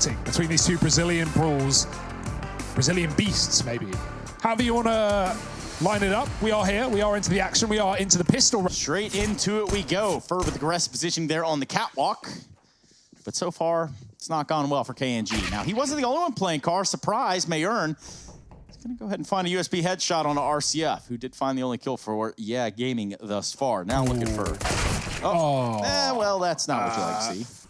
exciting between these two Brazilian brawls. Brazilian beasts, maybe. However you want to line it up, we are here. We are into the action. We are into the pistol. Straight into it we go. Fur with aggressive positioning there on the catwalk. But so far, it's not gone well for KNG. Now, he wasn't the only one playing car. Surprise, Mayern. He's going to go ahead and find a USB headshot on RCF, who did find the only kill for Yeah Gaming thus far. Now looking for... Oh, well, that's not what you like to see.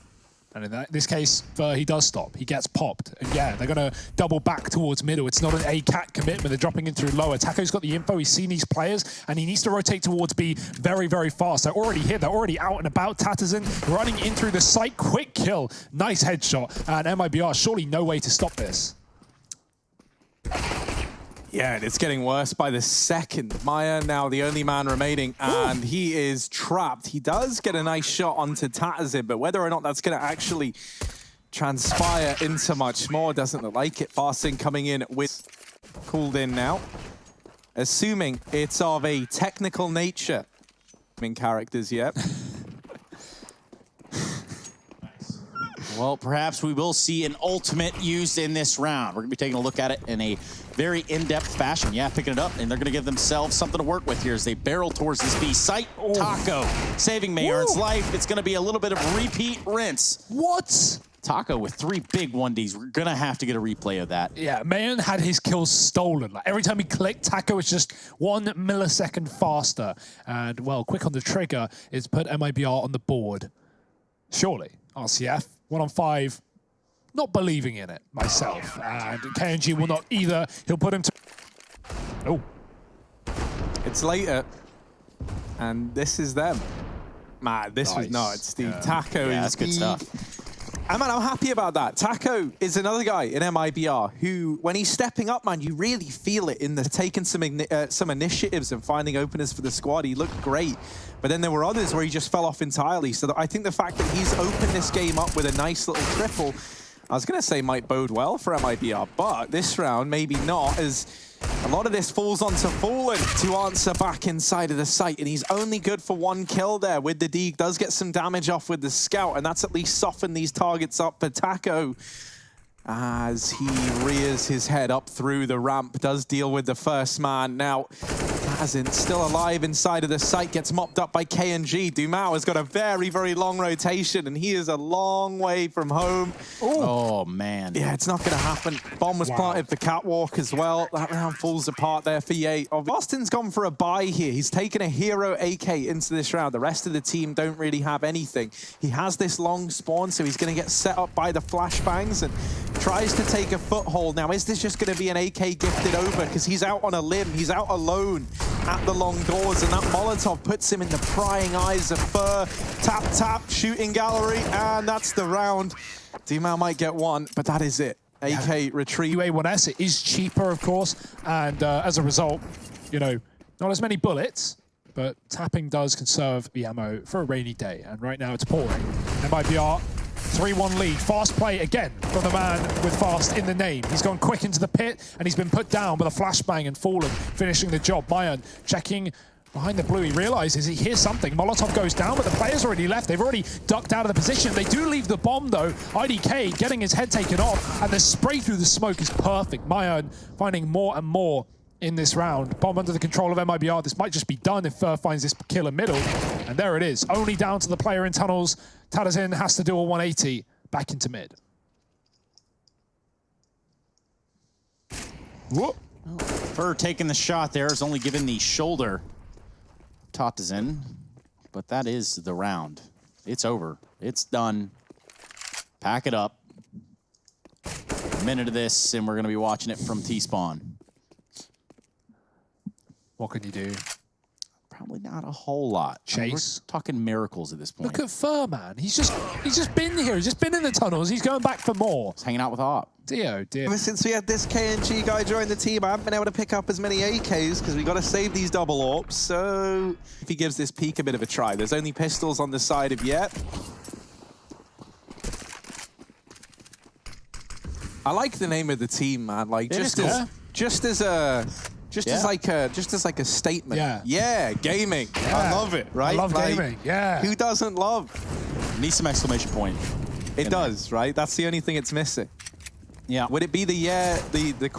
And in this case, he does stop. He gets popped. And yeah, they're going to double back towards middle. It's not an A-cat commitment. They're dropping in through lower. Taco's got the info. He's seen these players, and he needs to rotate towards B very, very fast. They're already here. They're already out and about. Tattersson running in through the site. Quick kill. Nice headshot. And MIBR, surely no way to stop this. Yeah, and it's getting worse by the second. Maya now the only man remaining, and he is trapped. He does get a nice shot onto Tattersson, but whether or not that's going to actually transpire into much more doesn't look like it. Farsing coming in with cooled in now. Assuming it's of a technical nature. In characters yet. Well, perhaps we will see an ultimate used in this round. We're going to be taking a look at it in a very in-depth fashion. Yeah, picking it up, and they're going to give themselves something to work with here as they barrel towards this B site. Taco saving Mayern's life. It's going to be a little bit of repeat rinse. What? Taco with 3 big 1Ds. We're going to have to get a replay of that. Yeah, Mayern had his kills stolen. Like every time he clicked, Taco was just 1 millisecond faster. And, well, quick on the trigger is put MIBR on the board. Surely, RCF. 1 on 5, not believing in it myself. And KNG will not either. He'll put him to... Oh. It's later. And this is them. Man, this was nuts, dude. Taco is... that's good stuff. And man, I'm happy about that. Taco is another guy in MIBR who, when he's stepping up, man, you really feel it in the taking some initiatives and finding openers for the squad. He looked great. But then there were others where he just fell off entirely. So I think the fact that he's opened this game up with a nice little triple, I was going to say might bode well for MIBR, but this round, maybe not, as a lot of this falls onto Fallen to answer back inside of the site, and he's only good for 1 kill there with the Deeg. Does get some damage off with the Scout, and that's at least softened these targets up for Taco as he rears his head up through the ramp. Does deal with the first man. Now, Tattersson still alive inside of the site, gets mopped up by KNG. Dumao has got a very, very long rotation, and he is a long way from home. Ooh. Oh, man. Yeah, it's not going to happen. Bomb was planted for Catwalk as well. That round falls apart there for Ye. Austin's gone for a buy here. He's taken a hero AK into this round. The rest of the team don't really have anything. He has this long spawn, so he's going to get set up by the flashbangs and tries to take a foothold. Now, is this just going to be an AK gifted over? Because he's out on a limb. He's out alone at the long doors, and that Molotov puts him in the prying eyes of Fur. Tap, tap, shooting gallery, and that's the round. D-Man might get 1, but that is it. AK retrieve. UA1S, it is cheaper, of course, and as a result, you know, not as many bullets, but tapping does conserve the ammo for a rainy day, and right now it's pouring. MIBR 3-1 lead. Fast play again from the man with fast in the name. He's gone quick into the pit, and he's been put down with a flashbang and Fallen finishing the job. Mayern checking behind the blue. He realizes he hears something. Molotov goes down, but the player's already left. They've already ducked out of the position. They do leave the bomb, though. IDK getting his head taken off, and the spray through the smoke is perfect. Mayern finding more and more in this round. Bomb under the control of MIBR. This might just be done if Fur finds this killer middle. And there it is. Only down to the player in tunnels. Tattersson has to do a 180 back into mid. Whoop. Well, Fur taking the shot there is only given the shoulder. Tattersson, but that is the round. It's over. It's done. Pack it up. A minute of this, and we're going to be watching it from T-Spawn. What can you do? Probably not a whole lot. Chase. I mean, we're talking miracles at this point. Look at Fur, man. He's just been here. He's just been in the tunnels. He's going back for more. He's hanging out with Op. Dear. Ever since we had this KNG guy join the team, I haven't been able to pick up as many AKs because we got to save these double AWPs. So if he gives this peak a bit of a try, there's only pistols on the side of Yet. I like the name of the team, man. Like just as like a statement. Yeah, gaming. Yeah. I love it, right? I love gaming. Yeah. Who doesn't love? Need some exclamation point. It does, right? That's the only thing it's missing. Yeah. Would it be the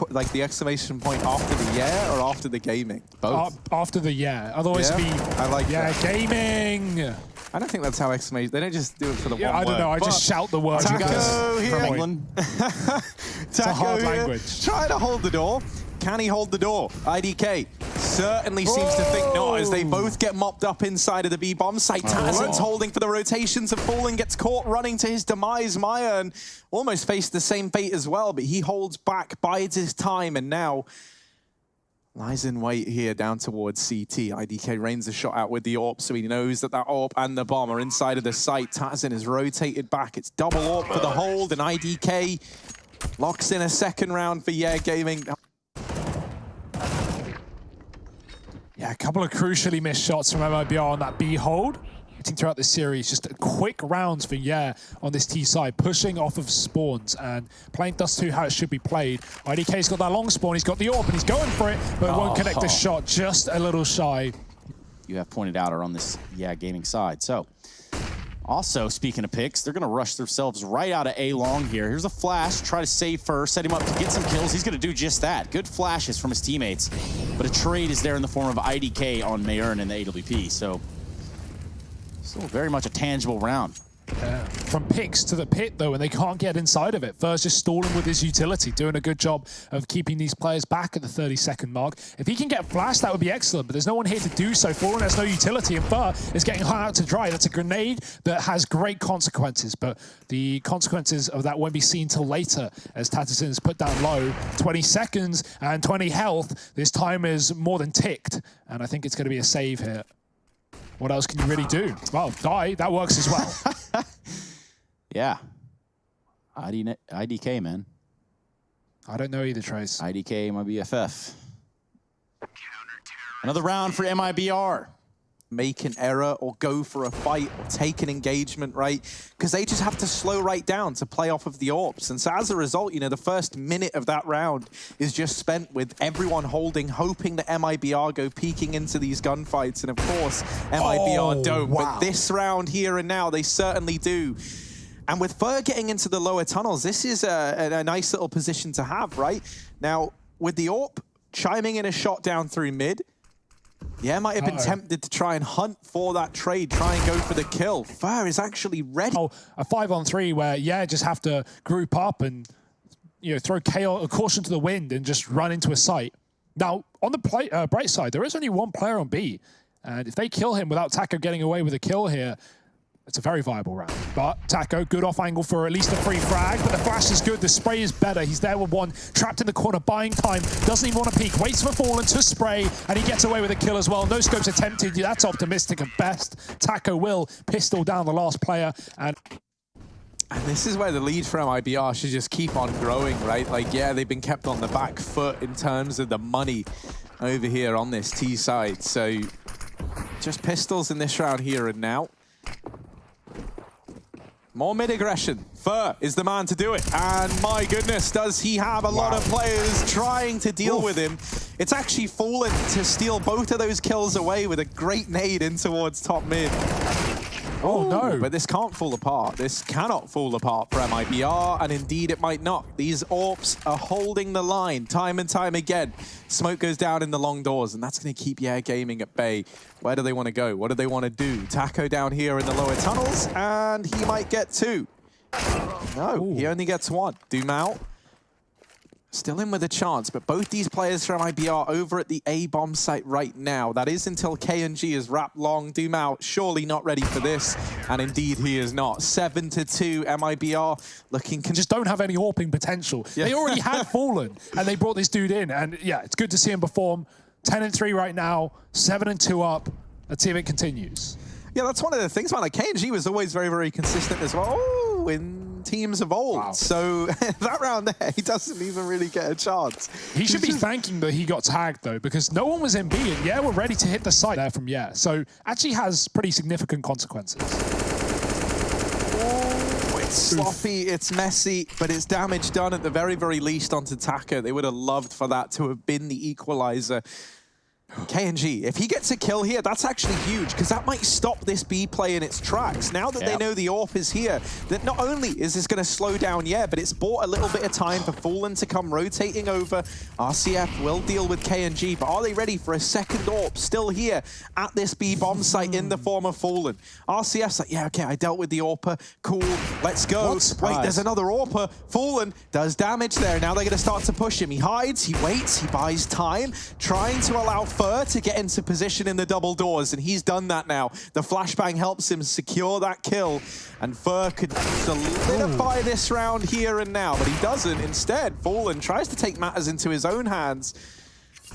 like the exclamation point after the yeah or after the gaming? Both. After the yeah. Otherwise, Yeah? be I like yeah that. Gaming. I don't think that's how exclamation. They don't just do it for the Yeah, one I don't word. know. I just shout the word. Taco here. From England. It's a hard language. Trying to hold the door. Can he hold the door? IDK certainly seems to think not, as they both get mopped up inside of the B bomb site. Tazin's holding for the rotations of Fallen, gets caught running to his demise. Maya almost faced the same fate as well, but he holds back, bides his time, and now lies in wait here down towards CT. IDK rains a shot out with the AWP, so he knows that that AWP and the bomb are inside of the site. Tazin is rotated back. It's double AWP for the hold, and IDK locks in a second round for Yeah Gaming. Yeah, a couple of crucially missed shots from MIBR on that B hold. Throughout this series, just quick rounds for Yeah on this T side, pushing off of spawns and playing Dust2 how it should be played. IDK's got that long spawn, he's got the AWP and he's going for it, but won't connect the shot, just a little shy. You have pointed out are on this Yeah Gaming side. So, also, speaking of picks, they're going to rush themselves right out of A long here. Here's a flash, try to save first, set him up to get some kills. He's going to do just that. Good flashes from his teammates, but a trade is there in the form of IDK on Mayern in the AWP. So, still very much a tangible round. From picks to the pit, though, and they can't get inside of it. Fur's just stalling with his utility, doing a good job of keeping these players back at the 30-second mark. If he can get flashed, that would be excellent, but there's no one here to do so. Fallen has no utility, and Fur is getting hung out to dry. That's a grenade that has great consequences, but the consequences of that won't be seen till later, as Tatasin is put down low. 20 seconds and 20 health. This time is more than ticked, and I think it's going to be a save here. What else can you really do? Well, die. That works as well. Yeah. IDK, man. I don't know either, Trace. IDK, my BFF. Another round for MIBR. Make an error or go for a fight or take an engagement, right? Because they just have to slow right down to play off of the AWPs. And so as a result, you know, the first minute of that round is just spent with everyone holding, hoping that MIBR go peeking into these gunfights. And of course, MIBR don't. Wow. But this round here and now, they certainly do. And with Fur getting into the lower tunnels, this is a nice little position to have, right? Now, with the AWP chiming in a shot down through mid, Yeah, might have been tempted to try and hunt for that trade, try and go for the kill. Fur is actually ready. Oh, a 5-on-3 where, yeah, just have to group up and, you know, throw caution to the wind and just run into a site. Now, on the bright side, there is only one player on B. And if they kill him without Taco getting away with a kill here, it's a very viable round. But Taco, good off angle for at least a free frag, but the flash is good, the spray is better. He's there with one, trapped in the corner, buying time, doesn't even want to peek, waits for Fallen to spray, and he gets away with a kill as well. No scopes attempted, that's optimistic at best. Taco will pistol down the last player, and this is where the lead for MIBR should just keep on growing, right? Like, yeah, they've been kept on the back foot in terms of the money over here on this T side. So just pistols in this round here and now. More mid-aggression. Fur is the man to do it. And my goodness, does he have a lot of players trying to deal with him. It's actually Fallen to steal both of those kills away with a great nade in towards top mid. oh no. But this can't fall apart. This cannot fall apart for MIBR, and indeed it might not. These AWPs are holding the line time and time again. Smoke goes down in the long doors, and that's going to keep Yeah Gaming at bay. Where do they want to go? What do they want to do? Taco down here in the lower tunnels, and he might get two. No, he only gets one. Doom out. Still in with a chance, but both these players from MIBR over at the A-bomb site right now. That is until KNG is wrapped long. Doom out, surely not ready for this. And indeed, he is not. 7-2, MIBR looking... Just don't have any AWPing potential. Yeah. They already had Fallen, and they brought this dude in. And yeah, it's good to see him perform. 10-3 right now, 7-2 up. Let's see if it continues. Yeah, that's one of the things, man. Like, KNG was always very, very consistent as well in teams of old. Wow. So that round there, he doesn't even really get a chance. He should be thanking that he got tagged, though, because no one was in B, and yeah, we're ready to hit the site there from Yeah. So actually has pretty significant consequences. Oh, it's sloppy, it's messy, but it's damage done at the very, very least onto Taco. They would have loved for that to have been the equalizer. KNG, if he gets a kill here, that's actually huge, because that might stop this B play in its tracks. Now that they know the AWP is here, that not only is this going to slow down, but it's bought a little bit of time for Fallen to come rotating over. RCF will deal with KNG, but are they ready for a second AWP still here at this B bomb site in the form of Fallen? RCF's like, yeah, okay, I dealt with the AWPer. Cool, let's go. Wait, there's another AWPer. Fallen does damage there. Now they're going to start to push him. He hides, he waits, he buys time, trying to allow Fur to get into position in the double doors, and he's done that now. The flashbang helps him secure that kill, and Fur could solidify this round here and now, but he doesn't. Instead, Fallen tries to take matters into his own hands.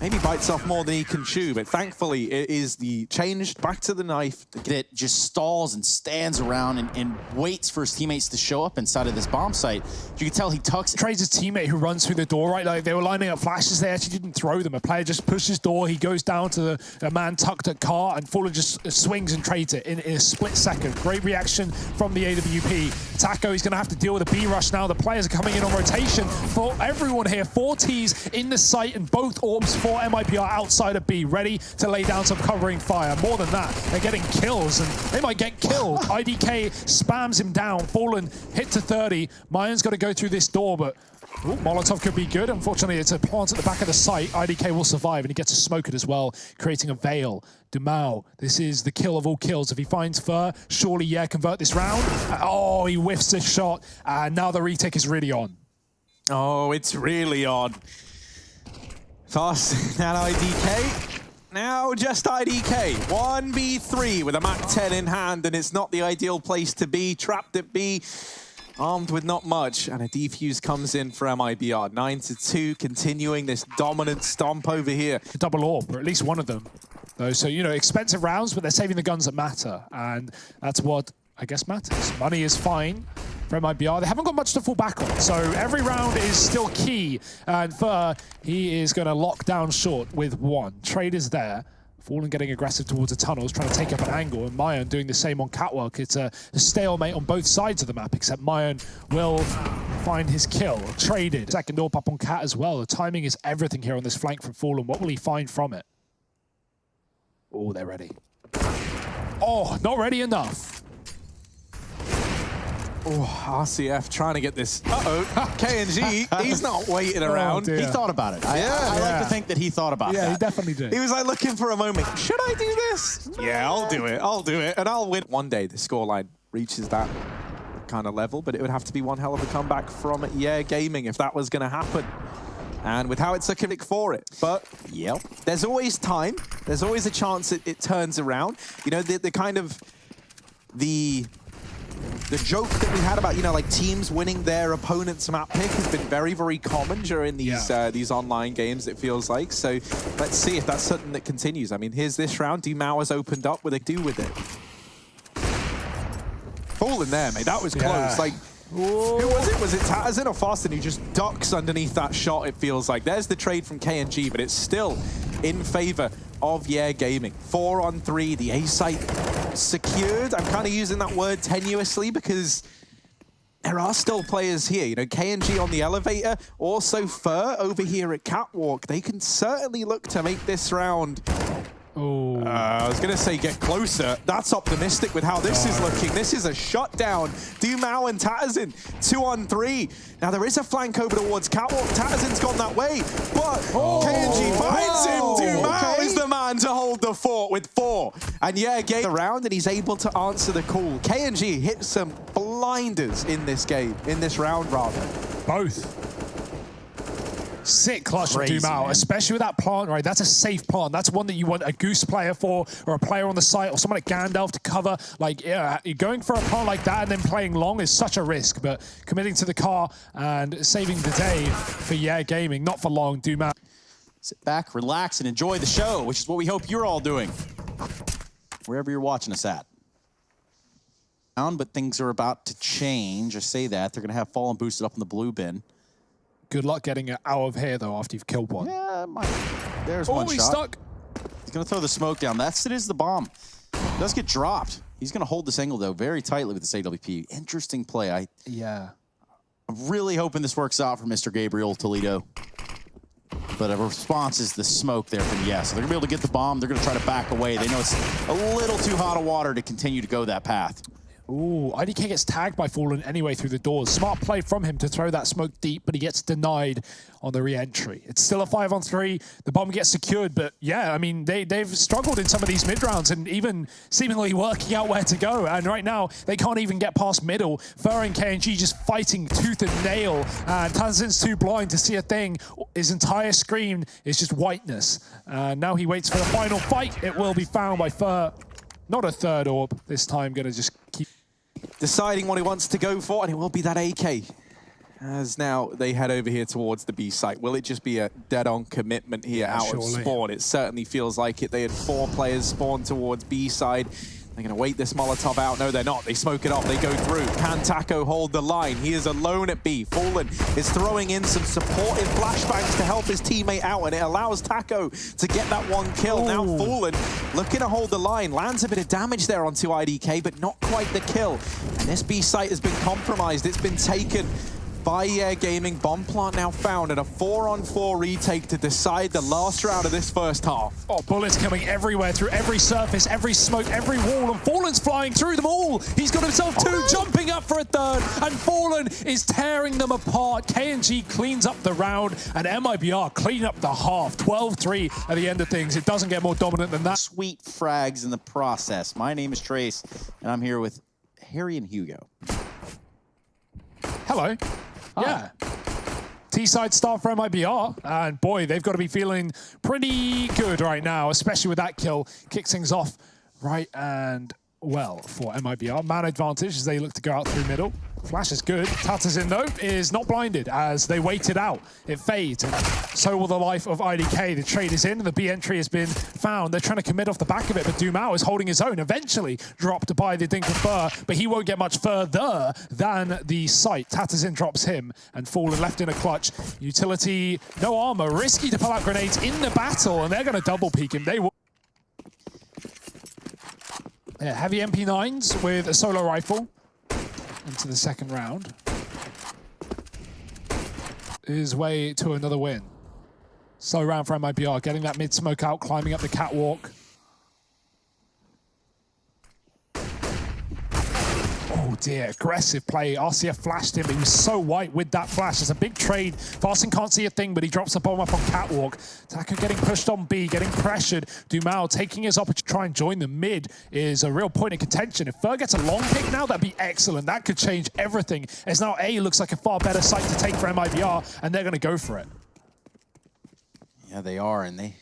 Maybe bites off more than he can chew, but thankfully it is the changed back to the knife. That just stalls and stands around and waits for his teammates to show up inside of this bomb site. You can tell he tucks. Trades his teammate who runs through the door, right? Like they were lining up flashes, they actually didn't throw them. A player just pushes door, he goes down to a man tucked at car, and Fallen just swings and trades it in a split second. Great reaction from the AWP. Taco, he's going to have to deal with a B rush now. The players are coming in on rotation for everyone here. 4 Ts in the site and both AWPs for MIBR outside of B, ready to lay down some covering fire. More than that, they're getting kills, and they might get killed. IDK spams him down. Fallen hit to 30. Mayan's got to go through this door, but Molotov could be good. Unfortunately, it's a plant at the back of the site. IDK will survive, and he gets to smoke it as well, creating a veil. Dumao, this is the kill of all kills. If he finds Fur, surely, convert this round. Oh, he whiffs this shot, and now the retake is really on. Oh, it's really on. Fast and IDK. Now just IDK. 1v3 with a MAC-10 in hand, and it's not the ideal place to be. Trapped at B, armed with not much, and a defuse comes in for MIBR. 9-2, continuing this dominant stomp over here. Double AWP, or at least one of them, though. So, expensive rounds, but they're saving the guns that matter, and that's what, I guess, matters. Money is fine for MIBR. They haven't got much to fall back on, so every round is still key. And Fur, he is going to lock down short with 1. Trade is there. Fallen getting aggressive towards the tunnels, trying to take up an angle, and Mayan doing the same on Catwalk. It's a stalemate on both sides of the map, except Mayan will find his kill. Traded. Second AWP up on Cat as well. The timing is everything here on this flank from Fallen. What will he find from it? Oh, they're ready. Oh, not ready enough. Oh, RCF trying to get this. KNG, he's not waiting around. Dear. He thought about it. I like to think that he thought about that. Yeah, he definitely did. He was like looking for a moment. Should I do this? Yeah, I'll do it. I'll do it. And I'll win. One day the scoreline reaches that kind of level, but it would have to be one hell of a comeback from Gaming if that was going to happen. And with how it's looking for it. But, there's always time. There's always a chance it turns around. The kind of... The joke that we had about, like teams winning their opponent's map pick has been very, very common during these online games, it feels like. So let's see if that's something that continues. I mean, here's this round. Dumao has opened up with a do with it. Fallen there, mate. That was close. Like, who was it? Was it Tatterzin or Fasten who just ducks underneath that shot, it feels like? There's the trade from KNG, but it's still in favor of Gaming. 4-on-3, the A site secured. I'm kind of using that word tenuously because there are still players here. KNG on the elevator, also Fur over here at Catwalk. They can certainly look to make this round. I was going to say get closer. That's optimistic with how this is looking. This is a shutdown. Dumao and Tatterzin, 2-on-3. Now there is a flank over towards Catwalk. Tatterzin's gone that way, but KNG finds him. Dumao is the man to hold the fort with 4. And game around, and he's able to answer the call. KNG hit some blinders in this game, in this round rather. Both. Sick clutch from Dumao, man. Especially with that plant, right? That's a safe plant. That's one that you want a Goose player for, or a player on the site, or someone at Gandalf to cover. Like, going for a plant like that and then playing long is such a risk, but committing to the car and saving the day for Gaming, not for long, Dumao. Sit back, relax, and enjoy the show, which is what we hope you're all doing, wherever you're watching us at. But things are about to change. I say that. They're going to have Fallen boosted up in the blue bin. Good luck getting it out of here, though, after you've killed one. Yeah, there's one shot. He's stuck. He's going to throw the smoke down. It is the bomb. It does get dropped. He's going to hold this angle, though, very tightly with this AWP. Interesting play. I'm really hoping this works out for Mr. Gabriel Toledo. But a response is the smoke there from yes. So they're gonna be able to get the bomb. They're gonna try to back away. They know it's a little too hot of water to continue to go that path. Ooh, IDK gets tagged by Fallen anyway through the doors. Smart play from him to throw that smoke deep, but he gets denied on the re-entry. It's still a 5-on-3. The bomb gets secured, but yeah, I mean, they've struggled in some of these mid-rounds and even seemingly working out where to go. And right now, they can't even get past middle. Fur and KNG just fighting tooth and nail. And Tanzin's too blind to see a thing. His entire screen is just whiteness. Now he waits for the final fight. It will be found by Fur. Not a third orb this time, gonna just keep deciding what he wants to go for, and it will be that AK. As now they head over here towards the B site. Will it just be a dead-on commitment here out of spawn? It certainly feels like it. They had 4 players spawn towards B side. They're going to wait this Molotov out. No, they're not. They smoke it off. They go through. Can Taco hold the line? He is alone at B. Fallen is throwing in some supportive flashbangs to help his teammate out, and it allows Taco to get that 1 kill. Ooh. Now Fallen looking to hold the line. Lands a bit of damage there onto IDK, but not quite the kill. And this B site has been compromised. It's been taken by Gaming. Bomb plant now found, and a 4-on-4 retake to decide the last round of this first half. Oh, bullets coming everywhere, through every surface, every smoke, every wall, and Fallen's flying through them all. He's got himself 2, jumping up for a 3rd, and Fallen is tearing them apart. KNG cleans up the round, and MIBR clean up the half. 12-3 at the end of things. It doesn't get more dominant than that. Sweet frags in the process. My name is Trace, and I'm here with Harry and Hugo. Hello. Yeah. T-side start for MIBR, and boy, they've got to be feeling pretty good right now, especially with that kill. Kicks things off right and well for MIBR. Man advantage as they look to go out through middle. Flash is good. Tatterzin, though, is not blinded as they wait it out. It fades, and so will the life of IDK. The trade is in, and the B entry has been found. They're trying to commit off the back of it, but Dumao is holding his own. Eventually dropped by the Dink of Fur, but he won't get much further than the site. Tatterzin drops him, and Fallen left in a clutch. Utility, no armor, risky to pull out grenades in the battle, and they're going to double peek him. They will. Yeah, heavy MP9s with a solo rifle into the second round. His way to another win. Slow round for MIBR, getting that mid-smoke out, climbing up the catwalk. Oh dear, aggressive play. RCF flashed him, but he was so white with that flash. It's a big trade. Farston can't see a thing, but he drops the bomb up on catwalk. Taco getting pushed on B, getting pressured. Dumao taking his opportunity to try and join the mid is a real point of contention. If Fur gets a long pick now, that'd be excellent. That could change everything. As now A looks like a far better site to take for MIBR, and they're going to go for it. Yeah, they are, and they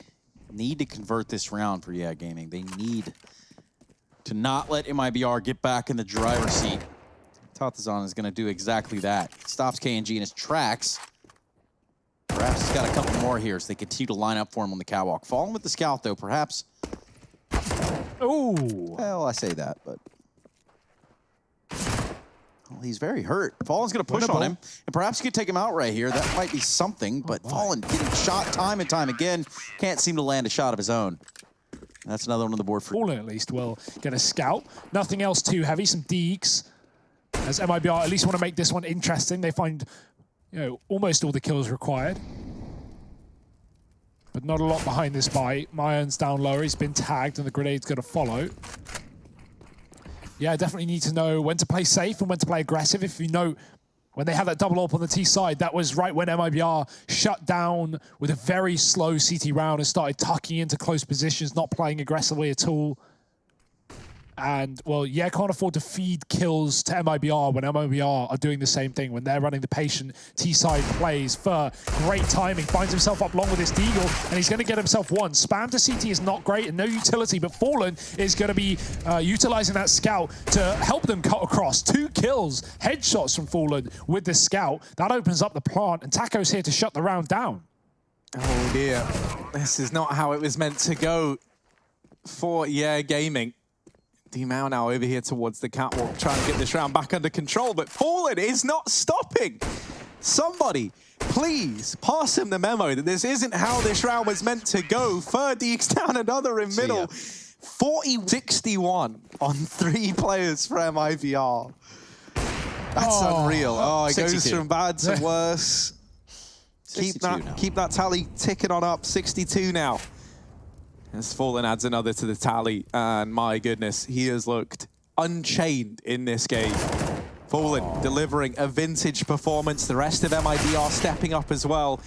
need to convert this round for Gaming. They need to not let MIBR get back in the driver's seat. Tatterzin is going to do exactly that. Stops KNG in his tracks. Perhaps he's got a couple more here, so they continue to line up for him on the catwalk. Falling with the scout, though, perhaps. Oh. Well, I say that, but well, he's very hurt. Fallen's going to push on him, and perhaps he could take him out right here. That might be something, but Fallen getting shot time and time again. Can't seem to land a shot of his own. That's another one on the board for Fallen, at least, will get a scout. Nothing else too heavy. Some deeks. As MIBR at least want to make this one interesting. They find, almost all the kills required. But not a lot behind this buy. Myron's down lower. He's been tagged, and the grenade's going to follow. Yeah, definitely need to know when to play safe and when to play aggressive. If you know, when they had that double up on the T side, that was right when MIBR shut down with a very slow CT round and started tucking into close positions, not playing aggressively at all. And, well, yeah, can't afford to feed kills to MIBR when MIBR are doing the same thing, when they're running the patient T-side plays. Fur, great timing, finds himself up long with his deagle, and he's going to get himself one. Spam to CT is not great and no utility, but Fallen is going to be utilizing that scout to help them cut across. 2 kills, headshots from Fallen with the scout. That opens up the plant, and Taco's here to shut the round down. Oh dear, this is not how it was meant to go for Gaming. Dumao now over here towards the catwalk, trying to get this round back under control, but Fallen is not stopping. Somebody, please pass him the memo that this isn't how this round was meant to go. Fur deeks down another in middle. 40-61 on 3 players for MIBR. That's unreal. Oh, it goes from bad to worse. Keep that tally ticking on up. 62 now. As Fallen adds another to the tally, and my goodness, he has looked unchained in this game. Fallen delivering a vintage performance. The rest of MIBR stepping up as well.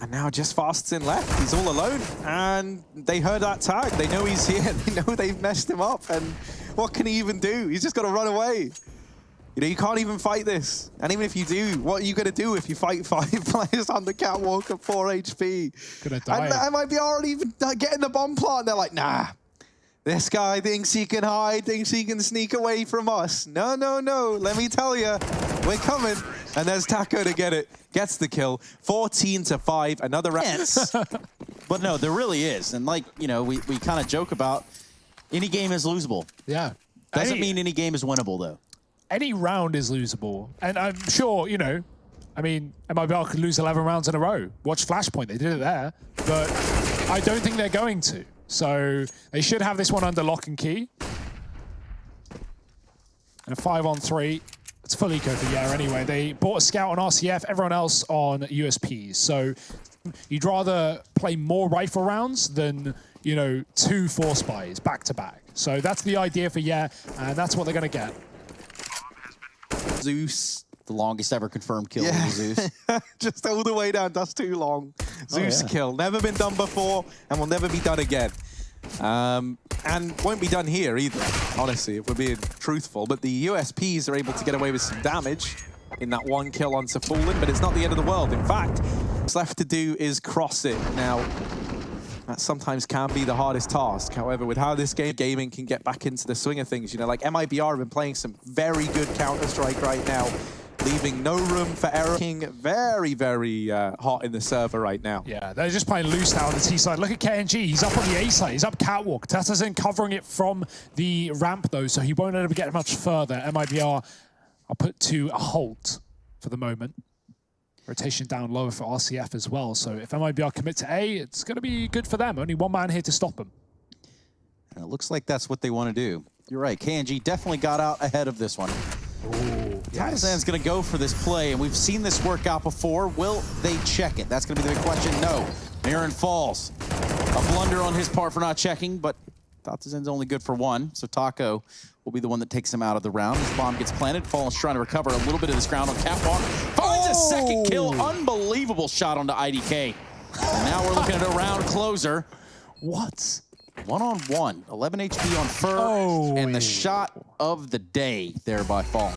And now just Fast's in left. He's all alone, and they heard that tag. They know he's here. They know they've messed him up, and what can he even do? He's just got to run away. You know, you can't even fight this. And even if you do, what are you going to do if you fight 5 players on the catwalk at 4 HP? Gonna die. And MIBR aren't even getting the bomb plant. They're like, nah, this guy thinks he can hide, thinks he can sneak away from us. No, no, no. Let me tell you, we're coming. And there's Taco to get it. Gets the kill. 14-5. Another round. But no, there really is. And like, you know, we kind of joke about any game is losable. Yeah. Doesn't mean any game is winnable, though. Any round is losable. And I'm sure, you know, I mean, MIBR could lose 11 rounds in a row. Watch Flashpoint, they did it there. But I don't think they're going to. So they should have this one under lock and key. And a 5-on-3. It's full eco for Yeah anyway. They bought a scout on RCF, everyone else on USPs. So you'd rather play more rifle rounds than, you know, 2 force buys back to back. So that's the idea for Yeah, and that's what they're going to get. Zeus. The longest ever confirmed kill of Zeus. Just all the way down. That's too long. Zeus kill. Never been done before and will never be done again. And won't be done here either, honestly, if we're being truthful. But the USPs are able to get away with some damage in that 1 kill onto Fallen, but it's not the end of the world. In fact, what's left to do is cross it. Now, that sometimes can be the hardest task. However, with how this gaming can get back into the swing of things, you know, like MIBR have been playing some very good Counter-Strike right now, leaving no room for error. Very, very hot in the server right now. Yeah, they're just playing loose now on the T side. Look at KNG, he's up on the A side, he's up catwalk. Tata's in covering it from the ramp though, so he won't ever get much further. MIBR are put to a halt for the moment. Rotation down lower for RCF as well. So if MIBR commit to A, it's going to be good for them. Only one man here to stop them. And it looks like that's what they want to do. You're right, KNG definitely got out ahead of this one. Tazan's going to go for this play, and we've seen this work out before. Will they check it? That's going to be the big question. No. Aaron falls. A blunder on his part for not checking, but Tazan's only good for 1, so Taco will be the one that takes him out of the round. His bomb gets planted. Fallen's trying to recover a little bit of this ground on catwalk. Finds a second kill. Unbelievable shot onto IDK. And now we're looking at a round closer. What? 1-on-1. 11 HP on Fur. And the shot of the day there by Fallen.